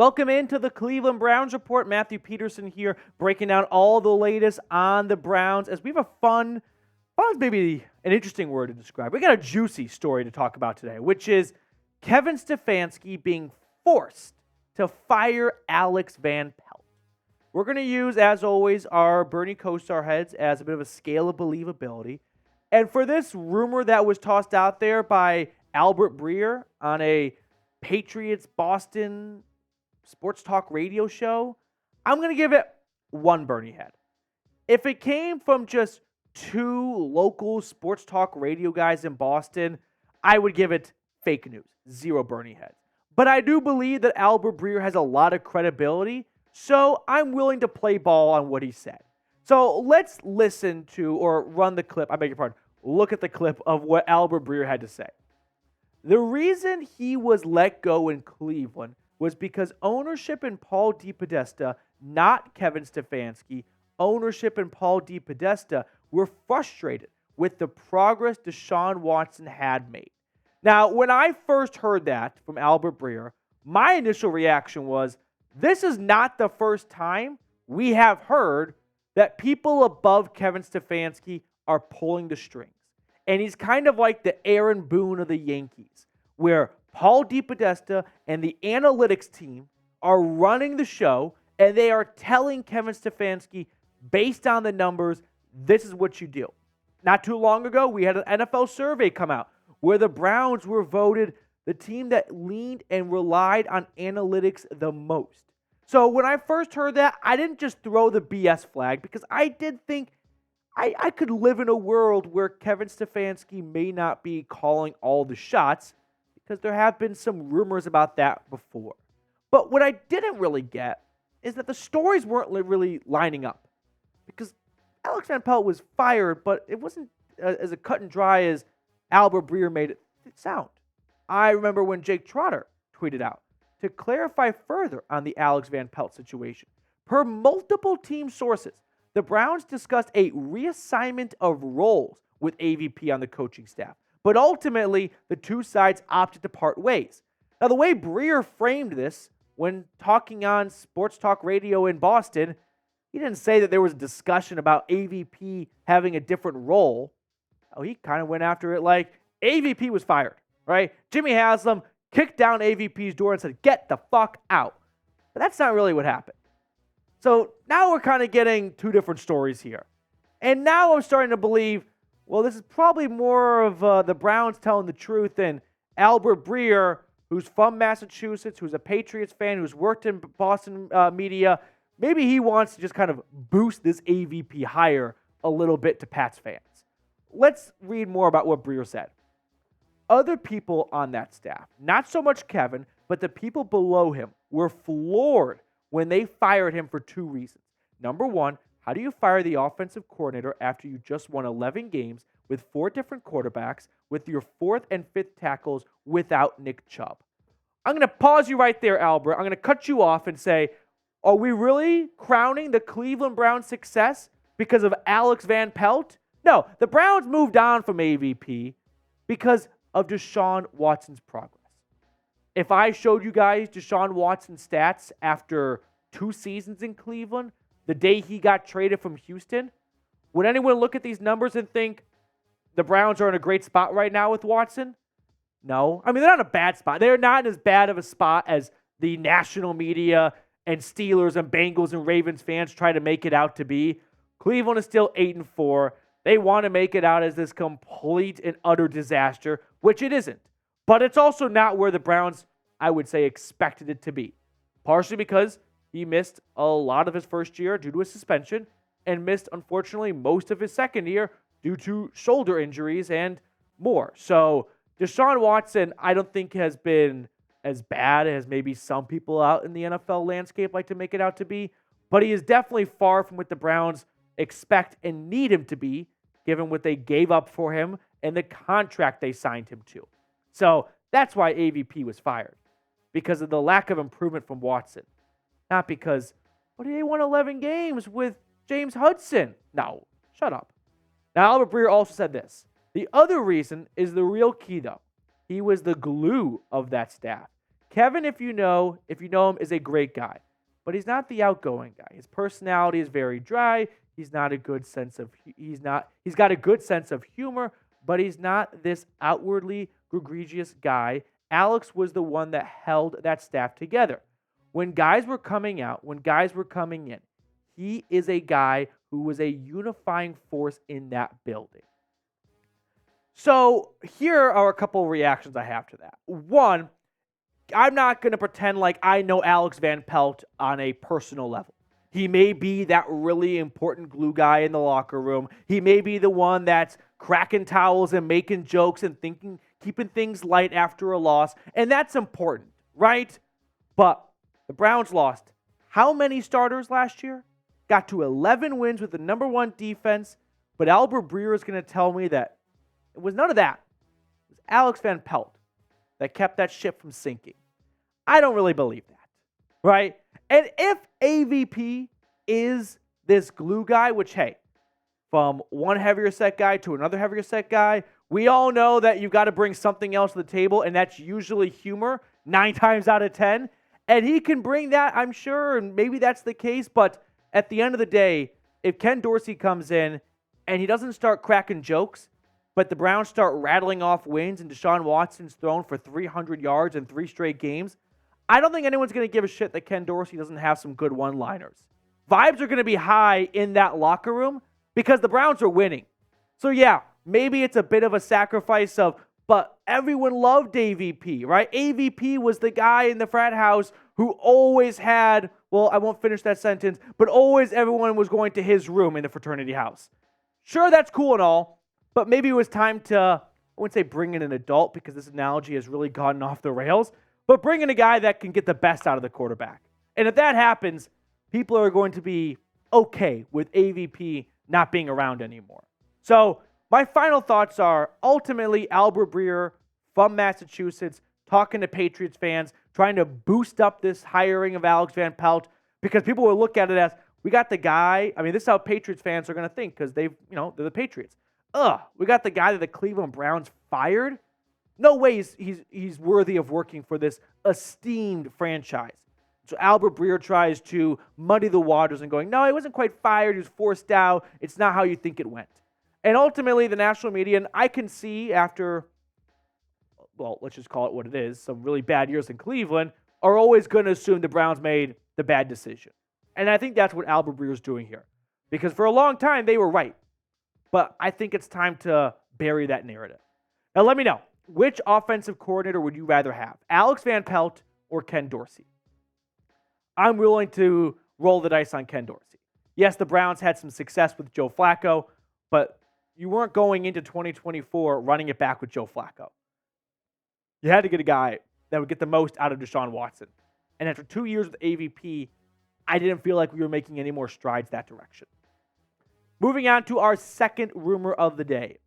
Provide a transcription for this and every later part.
Welcome into the Cleveland Browns Report. Matthew Peterson here, breaking down all the latest on the Browns as we have a fun's maybe an interesting word to describe. We got a juicy story to talk about today, which is Kevin Stefanski being forced to fire Alex Van Pelt. We're going to use, as always, our Bernie co-star heads as a bit of a scale of believability. And for this rumor that was tossed out there by Albert Breer on a Patriots Boston sports talk radio show, I'm going to give it one Bernie head. If it came from just two local sports talk radio guys in Boston, I would give it fake news, 0 Bernie heads. But I do believe that Albert Breer has a lot of credibility, so I'm willing to play ball on what he said. So let's listen to, or run the clip, I beg your pardon, look at the clip of what Albert Breer had to say. The reason he was let go in Cleveland was because ownership and Paul DePodesta, not Kevin Stefanski, ownership and Paul DePodesta were frustrated with the progress Deshaun Watson had made. Now, when I first heard that from Albert Breer, my initial reaction was, this is not the first time we have heard that people above Kevin Stefanski are pulling the strings. And he's kind of like the Aaron Boone of the Yankees, where Paul DePodesta and the analytics team are running the show, and they are telling Kevin Stefanski, based on the numbers, this is what you do. Not too long ago, we had an NFL survey come out where the Browns were voted the team that leaned and relied on analytics the most. So when I first heard that, I didn't just throw the BS flag, because I did think I could live in a world where Kevin Stefanski may not be calling all the shots, because there have been some rumors about that before. But what I didn't really get is that the stories weren't really lining up, because Alex Van Pelt was fired, but it wasn't as a cut and dry as Albert Breer made it sound. I remember when Jake Trotter tweeted out, to clarify further on the Alex Van Pelt situation, per multiple team sources, the Browns discussed a reassignment of roles with AVP on the coaching staff, but ultimately the two sides opted to part ways. Now, the way Breer framed this when talking on sports talk radio in Boston, he didn't say that there was a discussion about AVP having a different role. Oh, he kind of went after it like AVP was fired, right? Jimmy Haslam kicked down AVP's door and said, get the fuck out. But that's not really what happened. So now we're kind of getting two different stories here. And now I'm starting to believe, well, this is probably more of the Browns telling the truth than Albert Breer, who's from Massachusetts, who's a Patriots fan, who's worked in Boston media. Maybe he wants to just kind of boost this AVP hire a little bit to Pats fans. Let's read more about what Breer said. Other people on that staff, not so much Kevin, but the people below him, were floored when they fired him for 2 reasons. Number one, how do you fire the offensive coordinator after you just won 11 games with 4 different quarterbacks, with your 4th and 5th tackles without Nick Chubb? I'm going to pause you right there, Albert. I'm going to cut you off and say, are we really crowning the Cleveland Browns' success because of Alex Van Pelt? No, the Browns moved on from AVP because of Deshaun Watson's progress. If I showed you guys Deshaun Watson's stats after 2 seasons in Cleveland, the day he got traded from Houston, would anyone look at these numbers and think the Browns are in a great spot right now with Watson? No. I mean, they're not in a bad spot. They're not as bad of a spot as the national media and Steelers and Bengals and Ravens fans try to make it out to be. Cleveland is still 8-4. They want to make it out as this complete and utter disaster, which it isn't. But it's also not where the Browns, I would say, expected it to be. Partially because he missed a lot of his first year due to a suspension and missed, unfortunately, most of his second year due to shoulder injuries and more. So Deshaun Watson, I don't think has been as bad as maybe some people out in the NFL landscape like to make it out to be, but he is definitely far from what the Browns expect and need him to be, given what they gave up for him and the contract they signed him to. So that's why AVP was fired, because of the lack of improvement from Watson. Not because, well, he won 11 games with James Hudson. No, shut up. Now, Albert Breer also said this. The other reason is the real key, though. He was the glue of that staff. Kevin, if you know him, is a great guy, but he's not the outgoing guy. His personality is very dry. He's got a good sense of humor, but he's not this outwardly egregious guy. Alex was the one that held that staff together. When guys were coming out, when guys were coming in, he is a guy who was a unifying force in that building. So here are a couple of reactions I have to that. One, I'm not going to pretend like I know Alex Van Pelt on a personal level. He may be that really important glue guy in the locker room. He may be the one that's cracking towels and making jokes and keeping things light after a loss. And that's important, right? But the Browns lost how many starters last year? Got to 11 wins with the number one defense. But Albert Breer is going to tell me that it was none of that. It was Alex Van Pelt that kept that ship from sinking. I don't really believe that, right? And if AVP is this glue guy, which, hey, from one heavier set guy to another heavier set guy, we all know that you've got to bring something else to the table, and that's usually humor 9 times out of 10. And he can bring that, I'm sure, and maybe that's the case. But at the end of the day, if Ken Dorsey comes in and he doesn't start cracking jokes, but the Browns start rattling off wins and Deshaun Watson's thrown for 300 yards in 3 straight games, I don't think anyone's going to give a shit that Ken Dorsey doesn't have some good one-liners. Vibes are going to be high in that locker room because the Browns are winning. So yeah, maybe it's a bit of a sacrifice but everyone loved AVP, right? AVP was the guy in the frat house who always had, well, I won't finish that sentence, but always everyone was going to his room in the fraternity house. Sure, that's cool and all, but maybe it was time to, I wouldn't say bring in an adult because this analogy has really gotten off the rails, but bring in a guy that can get the best out of the quarterback. And if that happens, people are going to be okay with AVP not being around anymore. So my final thoughts are ultimately Albert Breer from Massachusetts talking to Patriots fans, trying to boost up this hiring of Alex Van Pelt because people will look at it as, we got the guy. I mean, this is how Patriots fans are going to think because they're the Patriots. We got the guy that the Cleveland Browns fired. No way he's worthy of working for this esteemed franchise. So Albert Breer tries to muddy the waters and going, no, he wasn't quite fired. He was forced out. It's not how you think it went. And ultimately, the national media, and I can see after, well, let's just call it what it is, some really bad years in Cleveland, are always going to assume the Browns made the bad decision. And I think that's what Albert Breer is doing here. Because for a long time, they were right. But I think it's time to bury that narrative. Now, let me know. Which offensive coordinator would you rather have? Alex Van Pelt or Ken Dorsey? I'm willing to roll the dice on Ken Dorsey. Yes, the Browns had some success with Joe Flacco, but you weren't going into 2024 running it back with Joe Flacco. You had to get a guy that would get the most out of Deshaun Watson. And after 2 years with AVP, I didn't feel like we were making any more strides that direction. Moving on to our second rumor of the day.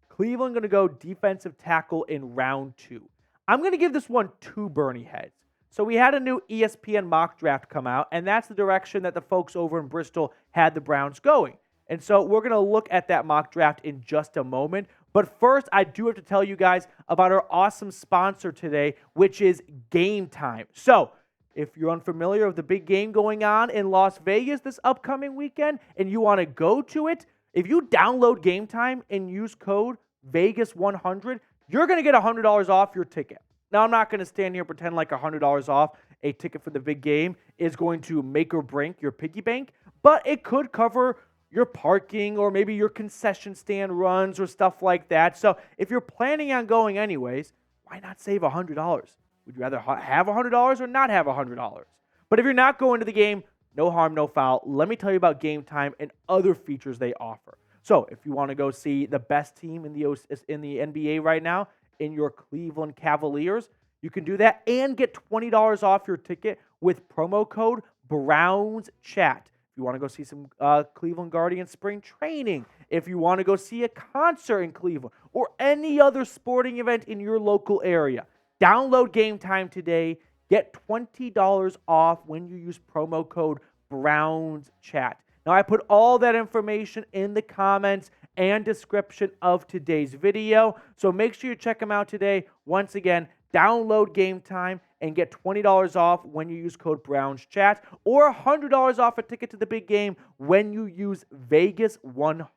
Cleveland going to go defensive tackle in round 2. I'm going to give this one 2 Bernie heads. So we had a new ESPN mock draft come out, and that's the direction that the folks over in Bristol had the Browns going. And so we're going to look at that mock draft in just a moment. But first, I do have to tell you guys about our awesome sponsor today, which is Game Time. So if you're unfamiliar with the big game going on in Las Vegas this upcoming weekend and you want to go to it, if you download Game Time and use code Vegas100, you're going to get $100 off your ticket. Now, I'm not going to stand here and pretend like $100 off a ticket for the big game is going to make or break your piggy bank, but it could cover your parking or maybe your concession stand runs or stuff like that. So if you're planning on going anyways, why not save $100? Would you rather have $100 or not have $100? But if you're not going to the game, no harm, no foul. Let me tell you about Game Time and other features they offer. So if you want to go see the best team in the NBA right now, in your Cleveland Cavaliers, you can do that and get $20 off your ticket with promo code BROWNSCHAT. If you want to go see some Cleveland Guardians spring training, if you want to go see a concert in Cleveland or any other sporting event in your local area, download Game Time today. Get $20 off when you use promo code BROWNSCHAT. Now, I put all that information in the comments and description of today's video, so make sure you check them out today. Once again, download Game Time and get $20 off when you use code BrownsChat, or $100 off a ticket to the big game when you use Vegas100.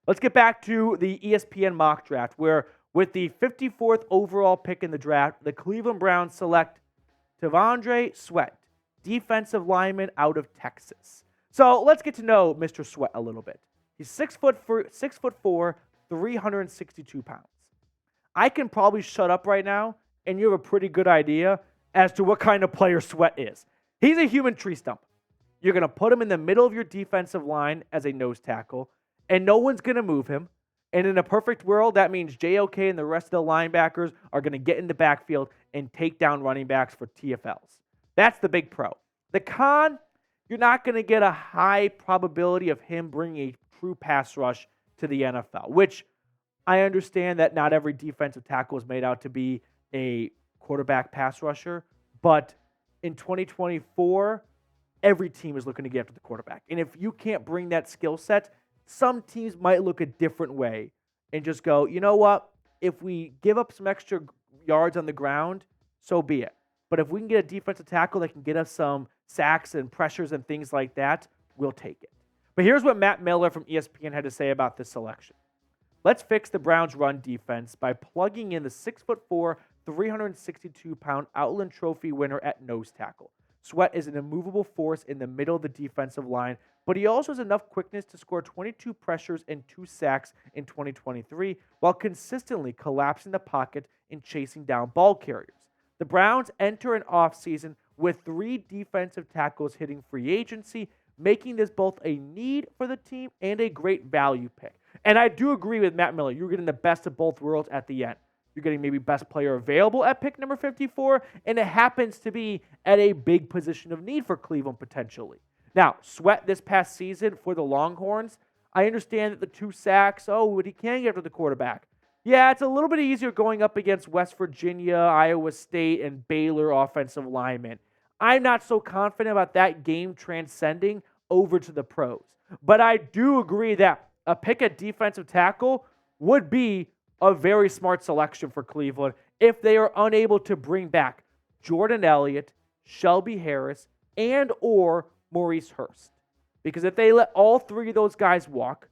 Let's get back to the ESPN mock draft, where with the 54th overall pick in the draft, the Cleveland Browns select T'Vondre Sweat, defensive lineman out of Texas. So let's get to know Mr. Sweat a little bit. He's 6'4", 362 pounds. I can probably shut up right now, and you have a pretty good idea as to what kind of player Sweat is. He's a human tree stump. You're going to put him in the middle of your defensive line as a nose tackle, and no one's going to move him. And in a perfect world, that means JOK and the rest of the linebackers are going to get in the backfield and take down running backs for TFLs. That's the big pro. The con, you're not going to get a high probability of him bringing a true pass rush to the NFL, which I understand that not every defensive tackle is made out to be a quarterback pass rusher, but in 2024, every team is looking to get after the quarterback. And if you can't bring that skill set, some teams might look a different way and just go, you know what? If we give up some extra yards on the ground, so be it. But if we can get a defensive tackle that can get us some sacks and pressures and things like that, we'll take it. But here's what Matt Miller from ESPN had to say about this selection. Let's fix the Browns' run defense by plugging in the 6'4", 362-pound Outland Trophy winner at nose tackle. Sweat is an immovable force in the middle of the defensive line, but he also has enough quickness to score 22 pressures and 2 sacks in 2023 while consistently collapsing the pocket and chasing down ball carriers. The Browns enter an offseason with 3 defensive tackles hitting free agency, making this both a need for the team and a great value pick. And I do agree with Matt Miller. You're getting the best of both worlds at the end. You're getting maybe best player available at pick number 54, and it happens to be at a big position of need for Cleveland potentially. Now, Sweat this past season for the Longhorns, I understand that the 2 sacks, but he can get after the quarterback. Yeah, it's a little bit easier going up against West Virginia, Iowa State, and Baylor offensive linemen. I'm not so confident about that game transcending over to the pros. But I do agree that a pick at defensive tackle would be a very smart selection for Cleveland if they are unable to bring back Jordan Elliott, Shelby Harris, and or Maurice Hurst. Because if they let all 3 of those guys walk,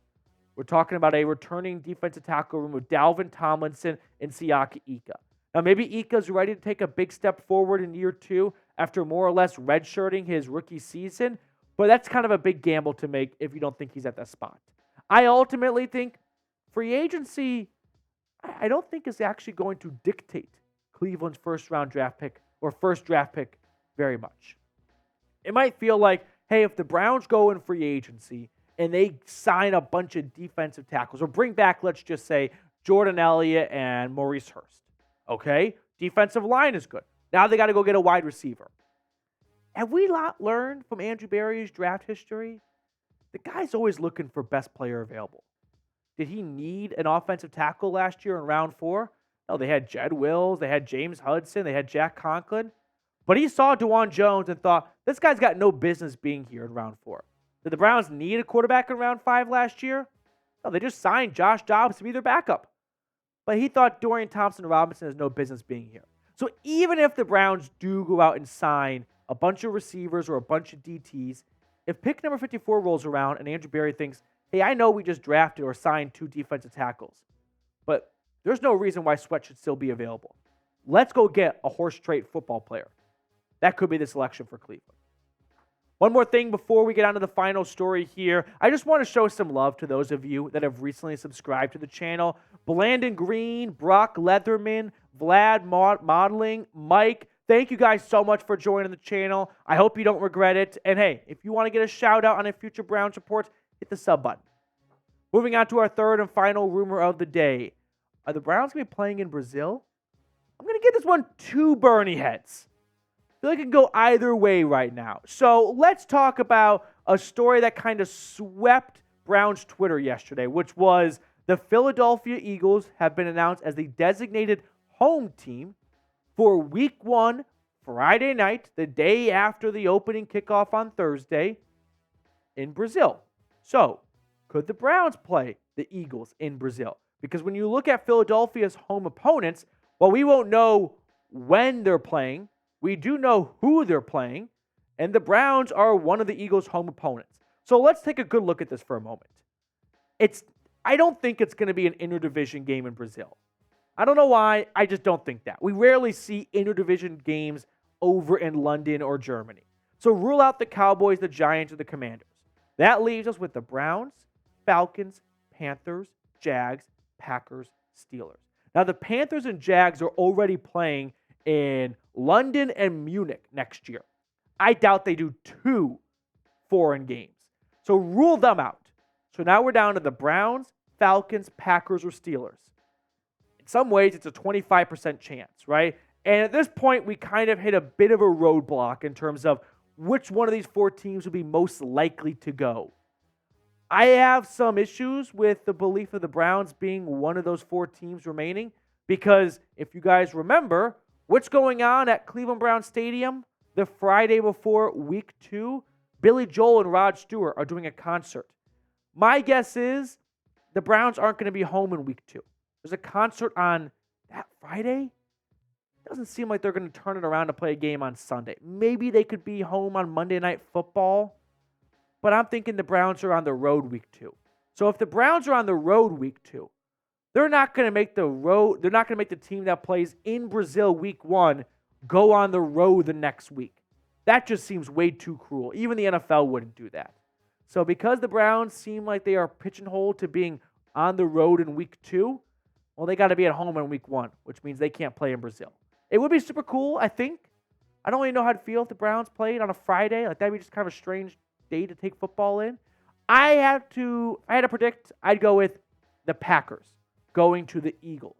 we're talking about a returning defensive tackle room with Dalvin Tomlinson and Siaki Ika. Now, maybe Ika's ready to take a big step forward in year 2 after more or less redshirting his rookie season, but that's kind of a big gamble to make if you don't think he's at that spot. I ultimately think free agency, I don't think is actually going to dictate Cleveland's first draft pick very much. It might feel like, hey, if the Browns go in free agency and they sign a bunch of defensive tackles or bring back, let's just say, Jordan Elliott and Maurice Hurst, okay? Defensive line is good. Now they got to go get a wide receiver. Have we not learned from Andrew Berry's draft history? The guy's always looking for best player available. Did he need an offensive tackle last year in round 4? No, they had Jed Wills, they had James Hudson, they had Jack Conklin. But he saw DeJuan Jones and thought, this guy's got no business being here in round 4. Did the Browns need a quarterback in round 5 last year? No, they just signed Josh Dobbs to be their backup. But he thought Dorian Thompson-Robinson has no business being here. So even if the Browns do go out and sign a bunch of receivers or a bunch of DTs, if pick number 54 rolls around and Andrew Berry thinks, hey, I know we just drafted or signed 2 defensive tackles, but there's no reason why Sweat should still be available. Let's go get a horse trait football player. That could be the selection for Cleveland. One more thing before we get on to the final story here. I just want to show some love to those of you that have recently subscribed to the channel. Blandon Green, Brock Leatherman, Vlad Modeling, Mike. Thank you guys so much for joining the channel. I hope you don't regret it. And hey, if you want to get a shout out on a future Browns report, hit the sub button. Moving on to our third and final rumor of the day. Are the Browns going to be playing in Brazil? I'm going to give this one 2 Bernie heads. I feel like it can go either way right now. So let's talk about a story that kind of swept Browns Twitter yesterday, which was the Philadelphia Eagles have been announced as the designated home team for Week 1, Friday night, the day after the opening kickoff on Thursday in Brazil. So, could the Browns play the Eagles in Brazil? Because when you look at Philadelphia's home opponents, well, we won't know when they're playing. We do know who they're playing. And the Browns are one of the Eagles' home opponents. So let's take a good look at this for a moment. I don't think it's going to be an interdivision game in Brazil. I don't know why. I just don't think that. We rarely see interdivision games over in London or Germany. So rule out the Cowboys, the Giants, or the Commanders. That leaves us with the Browns, Falcons, Panthers, Jags, Packers, Steelers. Now, the Panthers and Jags are already playing in London and Munich next year. I doubt they do 2 foreign games. So rule them out. So now we're down to the Browns, Falcons, Packers, or Steelers. In some ways, it's a 25% chance, right? And at this point, we kind of hit a bit of a roadblock in terms of which one of these 4 teams would be most likely to go. I have some issues with the belief of the Browns being one of those 4 teams remaining because if you guys remember, what's going on at Cleveland Browns Stadium the Friday before Week 2? Billy Joel and Rod Stewart are doing a concert. My guess is the Browns aren't going to be home in Week 2. There's a concert on that Friday. Doesn't seem like they're going to turn it around to play a game on Sunday. Maybe they could be home on Monday Night Football, but I'm thinking the Browns are on the road Week 2. So if the Browns are on the road Week 2, they're not going to make the team that plays in Brazil Week 1 go on the road the next week. That just seems way too cruel. Even the NFL wouldn't do that. So because the Browns seem like they are pigeonholed to being on the road in Week 2, well, they got to be at home in Week 1, which means they can't play in Brazil. It would be super cool, I think. I don't really know how to feel if the Browns played on a Friday. Like, that'd be just kind of a strange day to take football in. I had to predict, I'd go with the Packers going to the Eagles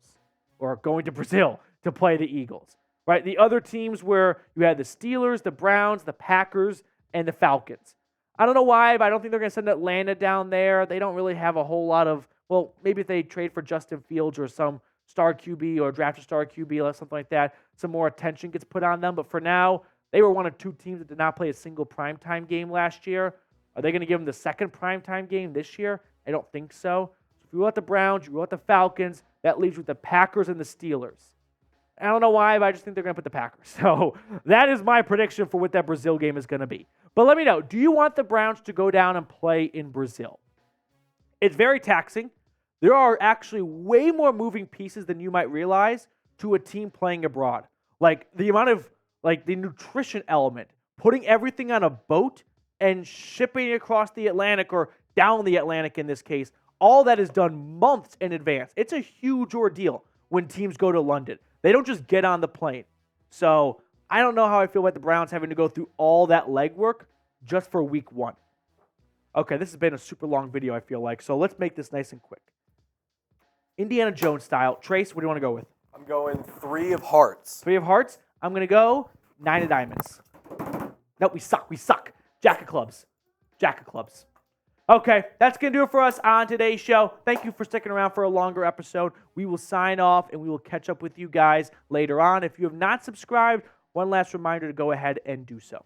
or going to Brazil to play the Eagles, right? The other teams where you had the Steelers, the Browns, the Packers, and the Falcons. I don't know why, but I don't think they're going to send Atlanta down there. They don't really have a whole lot of, well, maybe if they trade for Justin Fields or some star QB or draft a star QB or something like that, some more attention gets put on them. But for now, they were one of 2 teams that did not play a single primetime game last year. Are they going to give them the second primetime game this year? I don't think so. If you rule out the Browns, you rule out the Falcons, that leaves with the Packers and the Steelers. I don't know why, but I just think they're going to put the Packers. So that is my prediction for what that Brazil game is going to be. But let me know, do you want the Browns to go down and play in Brazil? It's very taxing. There are actually way more moving pieces than you might realize to a team playing abroad. Like the amount of, the nutrition element, putting everything on a boat and shipping it across the Atlantic or down the Atlantic in this case, all that is done months in advance. It's a huge ordeal when teams go to London. They don't just get on the plane. So I don't know how I feel about the Browns having to go through all that legwork just for Week 1. Okay, this has been a super long video, I feel like, so let's make this nice and quick. Indiana Jones style. Trace, what do you want to go with? I'm going 3 of hearts. 3 of hearts? I'm going to go 9 of diamonds. Nope, we suck. Jack of clubs. Okay, that's going to do it for us on today's show. Thank you for sticking around for a longer episode. We will sign off, and we will catch up with you guys later on. If you have not subscribed, one last reminder to go ahead and do so.